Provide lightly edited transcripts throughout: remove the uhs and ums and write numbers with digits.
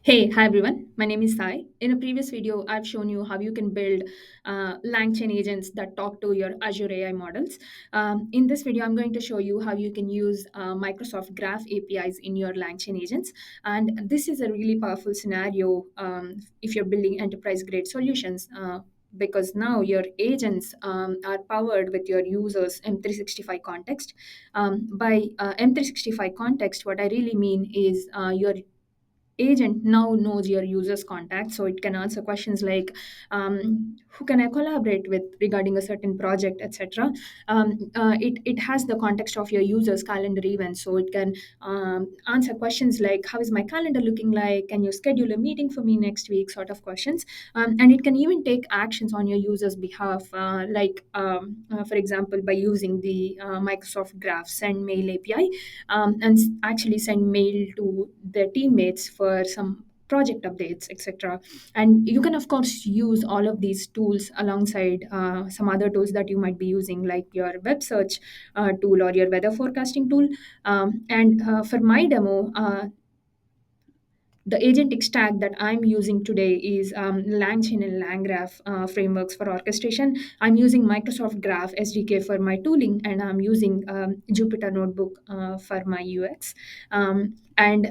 Hey, hi everyone. My name is Sai. In a previous video, I've shown you how you can build LangChain agents that talk to your Azure AI models. In this video, I'm going to show you how you can use Microsoft Graph APIs in your LangChain agents. And this is a really powerful scenario if you're building enterprise grade solutions. Because now your agents are powered with your users M365 context. By M365 context, what I really mean is your agent now knows your user's contact, so it can answer questions like who can I collaborate with regarding a certain project, etc. It has the context of your user's calendar event, so it can answer questions like how is my calendar looking like, can you schedule a meeting for me next week, sort of questions. And it can even take actions on your user's behalf, for example, by using the Microsoft Graph send mail API, and actually send mail to their teammates for some project updates, etc. And you can of course use all of these tools alongside some other tools that you might be using, like your web search tool or your weather forecasting tool. And for my demo, the agentic stack that I'm using today is LangChain and LangGraph frameworks for orchestration. I'm using Microsoft Graph SDK for my tooling, and I'm using Jupyter Notebook for my UX. And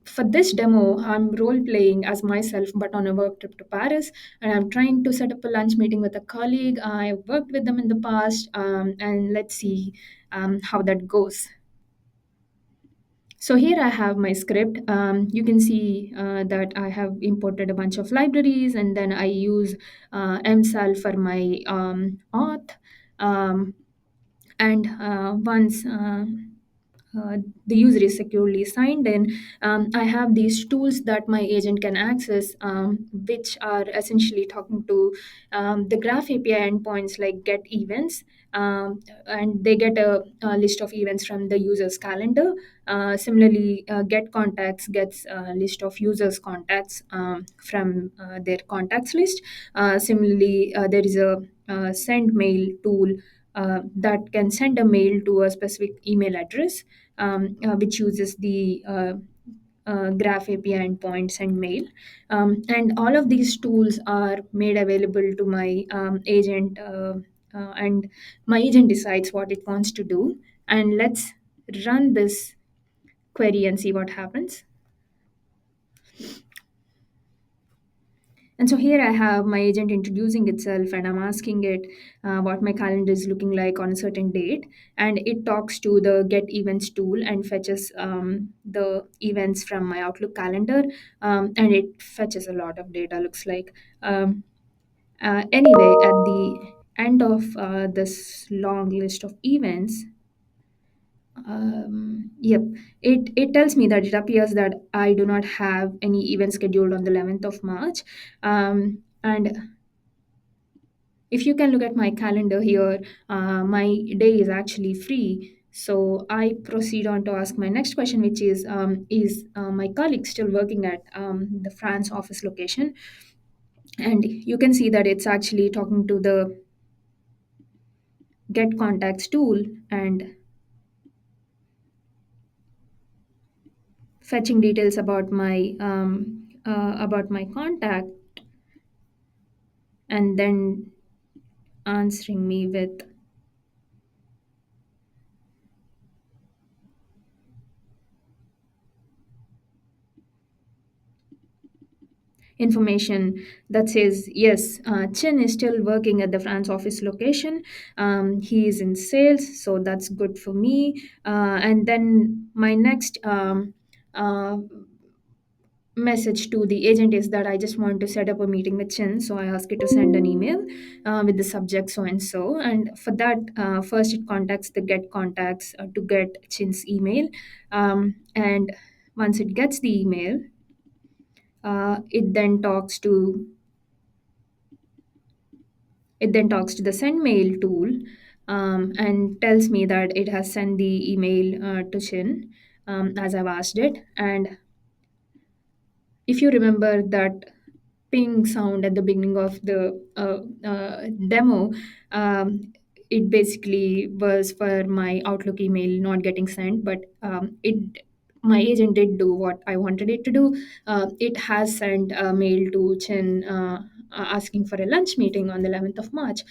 for this demo, I'm role playing as myself, but on a work trip to Paris. And I'm trying to set up a lunch meeting with a colleague. I've worked with them in the past, and let's see how that goes. So here I have my script. You can see that I have imported a bunch of libraries, and then I use MSAL for my auth. Um, and once the user is securely signed in, I have these tools that my agent can access, which are essentially talking to the Graph API endpoints like get events. And they get a list of events from the user's calendar. Similarly, get contacts gets a list of users' contacts from their contacts list. Similarly, there is a send mail tool that can send a mail to a specific email address, which uses the Graph API endpoint send mail. And all of these tools are made available to my agent, and my agent decides what it wants to do. And let's run this query and see what happens. And so here I have my agent introducing itself, and I'm asking it what my calendar is looking like on a certain date. And it talks to the Get Events tool and fetches the events from my Outlook calendar. And it fetches a lot of data, looks like. Anyway, at the end of this long list of events, yep, it tells me that it appears that I do not have any event scheduled on the 11th of March. And if you can look at my calendar here, my day is actually free. So I proceed on to ask my next question, which is my colleague still working at the France office location? And you can see that it's actually talking to the Get Contacts tool and fetching details about my contact, and then answering me with information that says, yes, Chin is still working at the France office location. He is in sales, so that's good for me. And then my next message to the agent is that I just want to set up a meeting with Chin. So I ask it to send an email with the subject so and so. And for that, first it contacts the Get Contacts to get Chin's email. And once it gets the email, it then talks to the send mail tool, and tells me that it has sent the email to Chin, as I've asked it. And if you remember that ping sound at the beginning of the demo, it basically was for my Outlook email not getting sent, but it my agent did do what I wanted it to do. It has sent a mail to Chen asking for a lunch meeting on the 11th of March.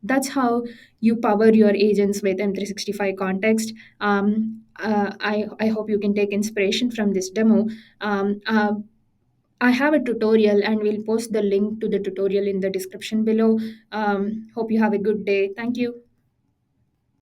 That's how you power your agents with M365 context. I hope you can take inspiration from this demo. Um, uh, I have a tutorial and we'll post the link to the tutorial in the description below. Hope you have a good day. Thank you.